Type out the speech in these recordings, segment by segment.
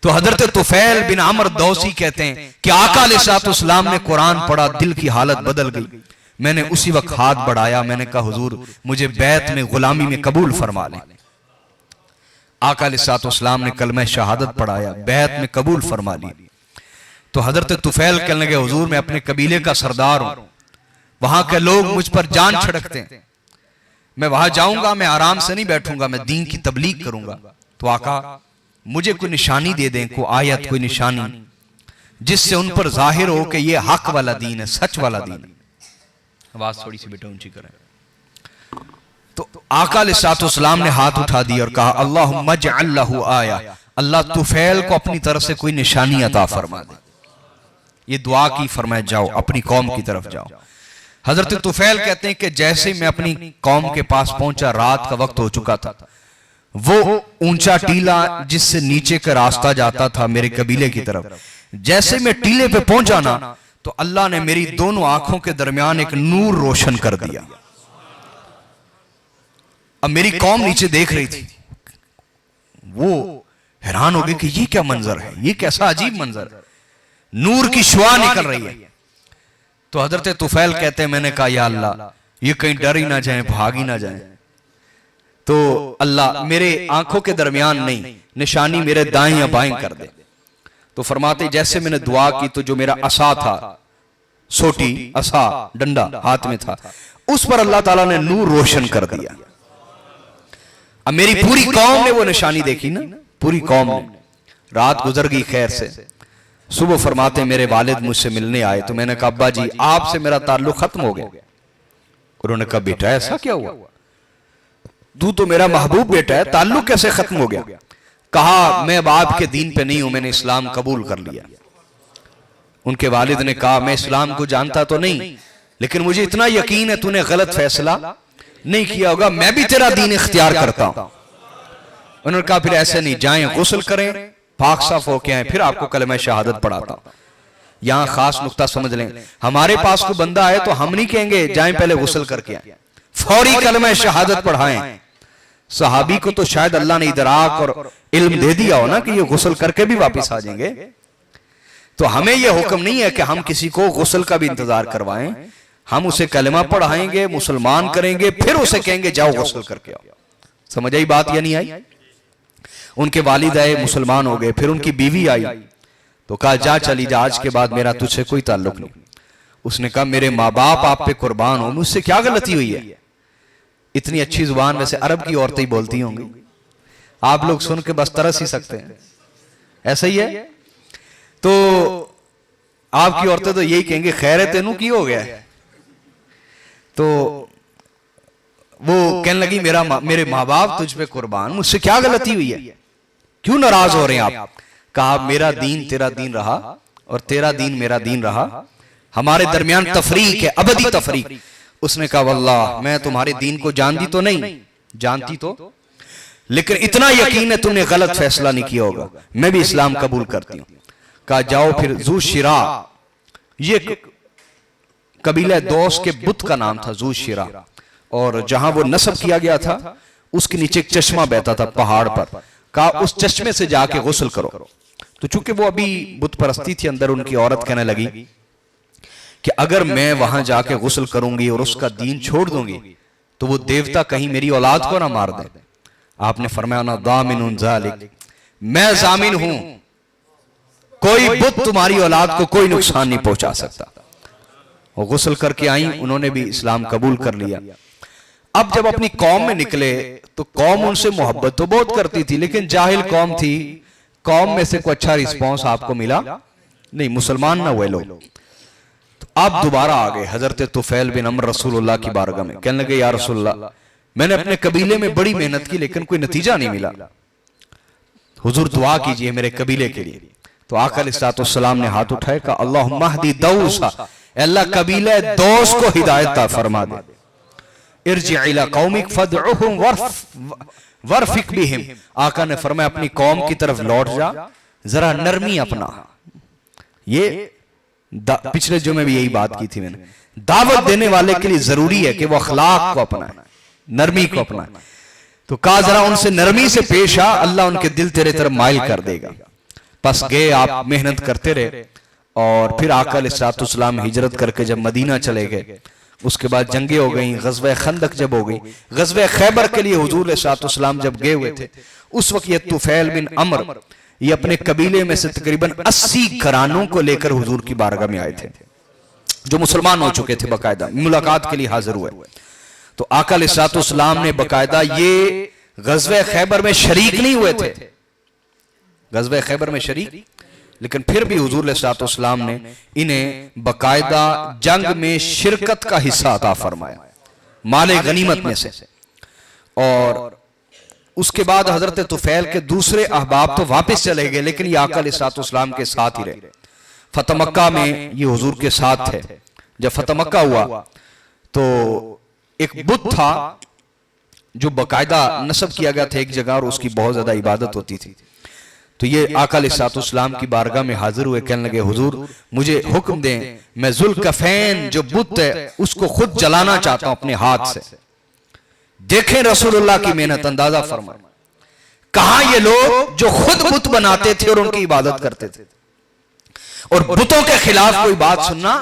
تو حضرت طفیل بن عمر دوسی کہتے ہیں کہ آقا علیہ السلام نے قرآن پڑھا، دل کی حالت بدل گئی، میں نے اسی وقت ہاتھ بڑھایا، میں نے کہا حضور مجھے بیعت میں غلامی میں قبول فرما لیں۔ آقا علیہ السلام نے کلمہ شہادت پڑھایا، بیعت میں قبول فرما لی۔ تو حضرت طفیل کہنے لگے حضور میں اپنے قبیلے کا سردار ہوں، وہاں کے لوگ مجھ پر جان چھڑکتے ہیں، میں وہاں جاؤں گا، میں آرام سے نہیں بیٹھوں گا، میں دین کی تبلیغ کروں گا۔ تو آقا مجھے کوئی نشانی دے دیں، کوئی آیت، کوئی نشانی جس سے ان پر ظاہر ہو کہ یہ حق والا دین ہے، سچ والا دین ہے۔ آواز تھوڑی سی بیٹا اونچی کریں۔ تو آقا علیہ السلام نے ہاتھ اٹھا دی اور کہا اللہم اجعل لہ آیہ، اللہ طفیل کو اپنی طرف سے کوئی نشانی عطا فرما دے۔ یہ دعا کی، فرمائے جاؤ اپنی قوم کی طرف جاؤ۔ حضرت طفیل کہتے ہیں کہ جیسے میں اپنی قوم کے پاس پہنچا، رات کا وقت ہو چکا تھا، وہ اونچا ٹیلا جس سے نیچے کا راستہ جاتا تھا میرے قبیلے کی طرف، جیسے میں ٹیلے پہ پہنچا نا تو اللہ نے میری دونوں آنکھوں کے درمیان ایک نور روشن کر دیا۔ اب میری قوم نیچے دیکھ رہی تھی، وہ حیران ہو گئی کہ یہ کیا منظر ہے، یہ کیسا عجیب منظر ہے، نور کی شعاع نکل رہی ہے۔ تو حضرت طفیل کہتے ہیں میں نے کہا یا اللہ یہ کہیں ڈر ہی نہ جائیں، بھاگ ہی نہ جائیں۔ تو اللہ میرے آنکھوں کے درمیان نہیں، نشانی میرے دائیں یا بائیں کر دے۔ تو فرماتے جیسے میں نے دعا کی تو جو میرا عصا تھا، سوٹی عصا ڈنڈا ہاتھ میں تھا، اس پر اللہ تعالیٰ نے نور روشن کر دیا۔ اب میری پوری قوم نے وہ نشانی دیکھی نا، پوری قوم نے۔ رات گزر گئی خیر سے، صبح فرماتے میرے والد مجھ سے ملنے آئے تو میں نے کہا ابا جی آپ سے میرا تعلق ختم ہو گیا۔ انہوں نے کہا بیٹا ایسا کیا ہوا، تو میرا محبوب بیٹا ہے، تعلق کیسے ختم ہو گیا؟ کہا میں اب آپ کے دین پہ نہیں ہوں، میں نے اسلام قبول کر لیا۔ ان کے والد نے کہا میں اسلام کو جانتا تو نہیں، لیکن مجھے اتنا یقین ہے تو نے غلط فیصلہ نہیں کیا ہوگا، میں بھی تیرا دین اختیار کرتا ہوں۔ انہوں نے کہا پھر ایسے نہیں، جائیں غسل کریں، پاک صاف ہو کے آئیں، پھر آپ کو کلمہ شہادت پڑھاتا ہوں۔ یہاں خاص نقطہ سمجھ لیں، ہمارے پاس کوئی بندہ آئے تو ہم نہیں کہیں گے جائیں پہلے غسل کر کے آئیں، فوری کلمہ شہادت پڑھائیں۔ صحابی کو تو شاید اللہ نے ادراک اور علم دے دیا ہو نا کہ یہ غسل کر کے بھی واپس آ جائیں گے، تو ہمیں یہ حکم نہیں ہے کہ ہم کسی کو غسل کا بھی انتظار کروائیں، ہم اسے کلمہ پڑھائیں گے، مسلمان کریں گے، پھر اسے کہیں گے جاؤ غسل کر کے آؤ۔ سمجھ آئی بات یا نہیں آئی؟ ان کے والد آئے، مسلمان ہو گئے، پھر ان کی بیوی آئی تو کہا جا چلی جا، آج کے بعد میرا تجھ سے کوئی تعلق نہیں۔ اس نے کہا میرے ماں باپ آپ پہ قربان ہو، مجھ سے کیا غلطی ہوئی ہے؟ اتنی اچھی زبان ویسے عرب کی عورتیں بولتی ہوں گی، آپ لوگ سن کے بس ترس ہی سکتے ہیں، ایسا ہی ہے؟ تو آپ کی عورتیں تو یہی کہیں گے خیر ہے تینوں کی ہو گیا ہے۔ تو وہ کہنے لگی میرے ماں باپ تجھ پہ قربان، مجھ سے کیا غلطی ہوئی ہے، کیوں ناراض ہو رہے ہیں آپ؟ کہا میرا دین تیرا دین رہا اور تیرا دین میرا دین رہا، ہمارے درمیان تفریق ہے، ابدی تفریق۔ اس نے کہا واللہ میں تمہارے دین کو جانتی تو نہیں، جانتی تو، لیکن اتنا یقین ہے تم نے غلط فیصلہ نہیں کیا ہوگا، میں بھی اسلام قبول کرتی ہوں۔ کہا جاؤ پھر ذو شرا، یہ قبیلہ دوس کے بت کا نام تھا ذو شرا، اور جہاں وہ نصب کیا گیا تھا اس کے نیچے ایک چشمہ بہتا تھا پہاڑ پر، کہا اس چشمے سے جا کے غسل کرو۔ تو چونکہ وہ ابھی بت پرستی تھی اندر، ان کی عورت کہنے لگی کہ اگر میں وہاں جا کے غسل کروں گی اور اس کا دین چھوڑ دوں گی تو وہ دیوتا کہیں میری اولاد کو نہ مار دے۔ آپ نے فرمایا نا ضامن ذالک، میں ضامن ہوں، کوئی بت تمہاری اولاد کو کوئی نقصان نہیں پہنچا سکتا۔ وہ غسل کر کے آئیں، انہوں نے بھی اسلام قبول کر لیا۔ اب جب اپنی قوم میں نکلے تو قوم ان سے محبت تو بہت کرتی تھی، لیکن جاہل قوم تھی، قوم میں سے کوئی اچھا رسپانس آپ کو ملا نہیں، مسلمان نہ ہوئے لوگ۔ تو آپ دوبارہ آگئے حضرت طفیل بن عمر رسول اللہ کی بارگاہ میں، کہنے لگے یا رسول اللہ میں نے اپنے قبیلے میں بڑی محنت کی لیکن کوئی نتیجہ نہیں ملا، حضور دعا کیجئے میرے قبیلے کے لیے۔ تو آقا علیہ السلام نے ہاتھ اٹھائے، کہا اللہم اہدی دوسا، اے اللہ قبیلہ دوس کو ہدایت عطا فرما دے، ارجع الی قومک فدعوہم ورفق بہم، آقا نے فرمایا اپنی قوم کی طرف لوٹ جا، ذرا نرمی اپنا۔ یہ پچھلے جمعے بھی یہی بات کی تھی میں نے، دعوت دینے والے کے لیے ضروری ہے کہ وہ اخلاق کو اپنائے، نرمی کو اپنائے۔ تو کہا ذرا ان سے نرمی سے پیش آ، اللہ ان کے دل تیرے طرف مائل کر دے گا۔ پس گئے آپ محنت کرتے رہے، اور پھر آقا علیہ السلام ہجرت کر کے جب مدینہ چلے گئے، اس کے بعد جنگیں ہو گئیں، غزوہ خندق جب ہو گئی، غزوہ خیبر کے لیے حضور علیہ السلام جب گئے ہوئے تھے، اس وقت یہ طفیل بن عمر یہ اپنے قبیلے میں سے تقریباً 80 گھرانوں کو لے کر حضور کی بارگاہ میں آئے تھے، جو مسلمان ہو چکے تھے، باقاعدہ ملاقات کے لیے حاضر ہوئے۔ تو آقا علیہ السلام نے باقاعدہ یہ غزوہ خیبر میں شریک نہیں ہوئے تھے، غزوہ خیبر میں شریک، لیکن پھر بھی حضور علیہ السلام نے انہیں باقاعدہ جنگ میں شرکت کا حصہ عطا فرمایا، مال غنیمت میں سے۔ اور اس کے بعد حضرت طفیل کے دوسرے احباب تو واپس چلے گئے، لیکن یہ آقا علیہ السلام کے ساتھ ہی رہے۔ فتح مکہ میں یہ حضور کے ساتھ تھے۔ جب فتح مکہ ہوا تو ایک بت تھا جو باقاعدہ نصب کیا گیا تھا ایک جگہ، اور اس کی بہت زیادہ عبادت ہوتی تھی۔ تو یہ آقا علیہ السلام کی بارگاہ میں حاضر ہوئے، کہنے لگے حضور مجھے حکم دیں، میں ذوالکفین جو بت ہے اس کو خود جلانا چاہتا ہوں اپنے ہاتھ سے۔ دیکھیں رسول اللہ کی محنت، اندازہ فرمائیں کہاں یہ لوگ جو خود بت بناتے تھے اور ان کی عبادت کرتے تھے اور بتوں کے خلاف کوئی بات سننا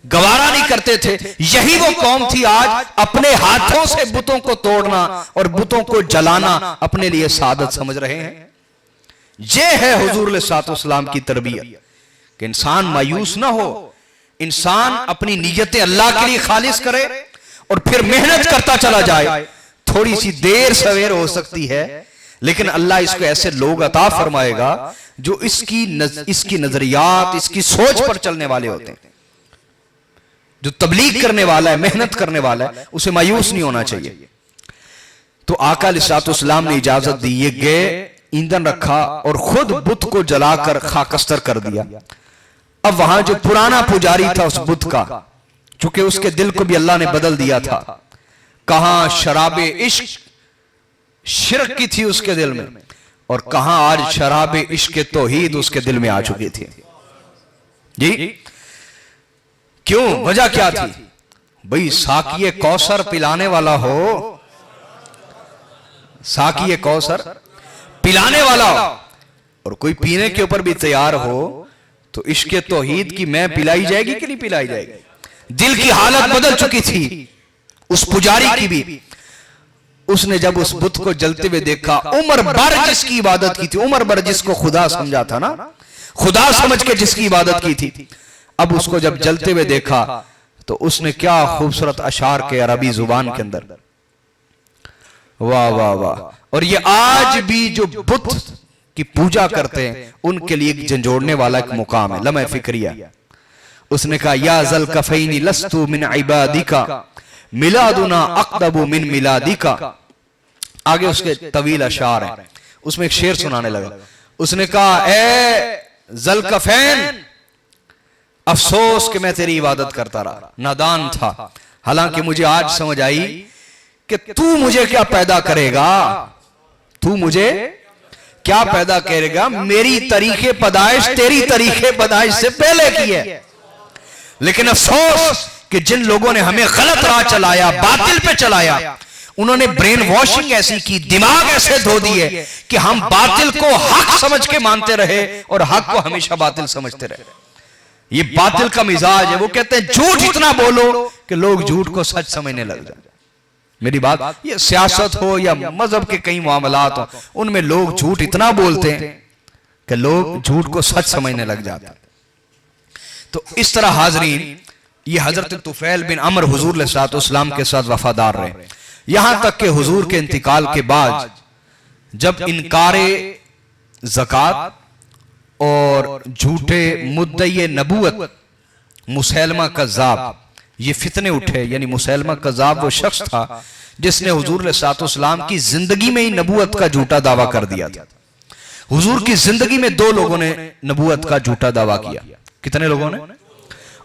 گوارا نہیں کرتے تھے، یہی وہ قوم تھی آج اپنے ہاتھوں سے بتوں کو توڑنا اور بتوں کو جلانا اپنے لیے سعادت سمجھ رہے ہیں۔ یہ ہے حضور علیہ السلام کی تربیت کہ انسان مایوس نہ ہو، انسان اپنی نیتیں اللہ کے لیے خالص کرے اور پھر محنت کرتا چلا جائے۔ تھوڑی سی دیر سویر ہو سکتی ہے، لیکن اللہ اس کو ایسے لوگ عطا فرمائے گا جو اس کی نظریات، اس کی سوچ پر چلنے والے ہوتے ہیں۔ جو تبلیغ کرنے والا ہے، محنت کرنے والا ہے، اسے مایوس نہیں ہونا چاہیے۔ تو آقا علیہ السلام نے اجازت دی، یہ گئے، ایندھن رکھا اور خود بت کو جلا کر خاکستر کر دیا۔ اب وہاں جو پرانا پجاری تھا اس بت کا، چونکہ اس کے دل کو بھی اللہ نے بدل دیا تھا، کہاں شراب عشق شرک کی تھی اس کے دل میں، اور کہاں آج شراب عشق توحید اس کے دل میں آ چکی تھی۔ جی کیوں؟ وجہ کیا تھی؟ بھئی ساقی کوثر پلانے والا ہو، ساقی کوثر پلانے والا ہو اور کوئی پینے کے اوپر بھی تیار ہو تو عشق توحید کی میں پلائی جائے گی کہ نہیں پلائی جائے گی؟ دل کی حالت بدل چکی تھی اس پجاری کی بھی۔ اس نے جب اس بت کو جلتے ہوئے دیکھا، عمر بھر جس کی عبادت کی تھی، عمر بھر جس کو خدا سمجھا تھا نا، خدا سمجھ کے جس کی عبادت کی تھی، اب اس کو جب جلتے ہوئے دیکھا تو اس نے کیا خوبصورت اشعار کے عربی زبان کے اندر، واہ واہ واہ۔ اور یہ آج بھی جو بت کی پوجا کرتے ہیں ان کے لیے ایک جھنجھوڑنے والا ایک مقام ہے، لمحہ فکریہ۔ اس نے کہا یا ذوالکفین لست من عبادک میلادنا اقدب من میلادک۔ آگے اس کے طویل اشعار ہیں، اس میں ایک شعر سنانے لگا۔ اس نے کہا اے ذوالکفین افسوس کہ میں تیری عبادت کرتا رہا، نادان تھا، حالانکہ مجھے آج سمجھ آئی کہ تو مجھے کیا پیدا کرے گا، تو مجھے کیا پیدا کرے گا، میری طریقے پیدائش تیری طریقے پیدائش سے پہلے کی ہے۔ لیکن افسوس کہ جن لوگوں نے ہمیں غلط راہ چلایا، باطل پہ چلایا، انہوں نے برین واشنگ ایسی کی، دماغ ایسے دھو دیے کہ ہم باطل کو حق سمجھ کے مانتے رہے اور حق کو ہمیشہ باطل سمجھتے رہے۔ یہ باطل کا مزاج ہے، وہ کہتے ہیں جھوٹ اتنا بولو کہ لوگ جھوٹ کو سچ سمجھنے لگ جائیں۔ میری بات، یہ سیاست ہو یا مذہب کے کئی معاملات ہو، ان میں لوگ جھوٹ اتنا بولتے ہیں کہ لوگ جھوٹ کو سچ سمجھنے لگ جاتے ہیں۔ تو اس طرح حاضرین، یہ حضرت طفیل بن عمر حضور علیہ السلام کے ساتھ وفادار رہے، یہاں تک کہ حضور کے انتقال کے بعد جب انکار زکوٰۃ اور جھوٹے مدعی نبوت مسیلمہ کذاب یہ فتنے اٹھے، یعنی مسیلمہ کذاب وہ شخص تھا جس نے حضور علیہ السلام کی زندگی میں ہی نبوت کا جھوٹا دعویٰ کر دیا تھا۔ حضور کی زندگی میں 2 لوگوں نے نبوت کا جھوٹا دعویٰ کیا۔ کتنے لوگوں نے؟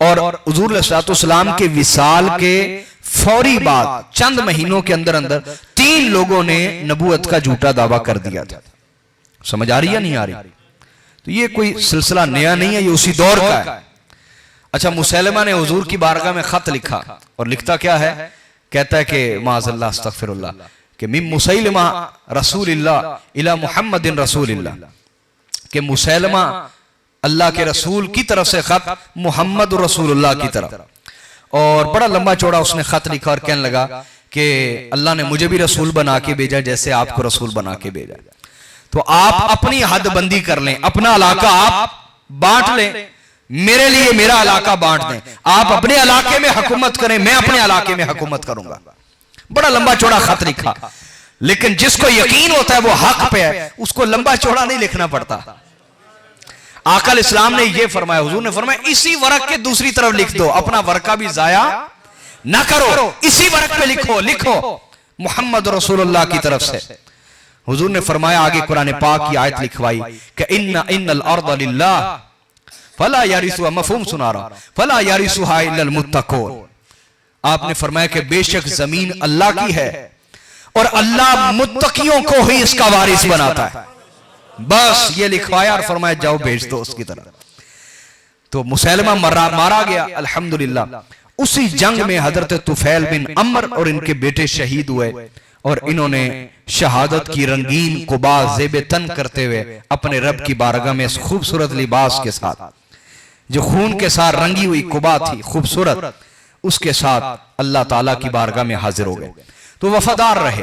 اور حضور علیہ السلام کے وصال کے فوری بعد چند مہینوں کے اندر 3 لوگوں نے نبوت کا جھوٹا دعویٰ کر دیا تھا۔ سمجھ آ رہی یا نہیں آ رہی؟ تو یہ کوئی سلسلہ نیا نہیں ہے، یہ اسی دور کا ہے۔ اچھا، مسیلمہ نے حضور کی بارگاہ میں خط لکھا، اور لکھتا کیا ہے؟ کہتا ہے کہ معاذ اللہ استغفر اللہ کہ من مسیلمہ رسول اللہ الی محمد رسول اللہ، کہ مسیلمہ اللہ کے رسول کی طرف سے خط محمد رسول اللہ کی طرف، اور بڑا لمبا چوڑا اس نے خط لکھا اور کہنے لگا کہ اللہ نے مجھے بھی رسول بنا کے بھیجا جیسے آپ کو رسول بنا کے بھیجا، تو آپ اپنی حد بندی کر لیں، اپنا علاقہ آپ بانٹ لیں، میرے لیے میرا علاقہ بانٹ دیں، آپ اپنے علاقے میں حکومت کریں، میں اپنے علاقے میں حکومت کروں گا۔ بڑا لمبا چوڑا خط لکھا، لیکن جس کو یقین ہوتا ہے وہ حق پہ ہے، اس کو لمبا چوڑا نہیں لکھنا پڑتا۔ آقا علیہ السلام نے یہ فرمایا، حضور نے فرمایا اسی ورق کے دوسری طرف لکھ دو، اپنا ورقہ بھی ضائع نہ کرو، اسی ورق پہ لکھو محمد رسول اللہ کی طرف سے۔ حضور نے فرمایا، آگے قرآن پاک کی آیت لکھوائی کہ ان الارض للہ فلا یرثها، مفہوم سنا رہا، فلا یرثها الا المتقون۔ آپ نے فرمایا کہ بے شک زمین اللہ کی ہے اور اللہ متقیوں کو ہی اس کا وارث بناتا ہے۔ بس یہ لکھوایا اور فرمایا جاؤ بھیج دو اس کی طرف۔ تو مسیلمہ مارا گیا الحمدللہ۔ اسی جنگ میں حضرت طفیل بن عمر اور ان کے بیٹے شہید ہوئے، اور انہوں نے شہادت کی رنگین قبا زیب تن کرتے ہوئے اپنے رب کی بارگاہ میں اس خوبصورت لباس کے ساتھ، جو خون کے ساتھ رنگی ہوئی قبا تھی خوبصورت، اس کے ساتھ اللہ تعالیٰ کی بارگاہ میں حاضر ہو گئے۔ تو وفادار رہے۔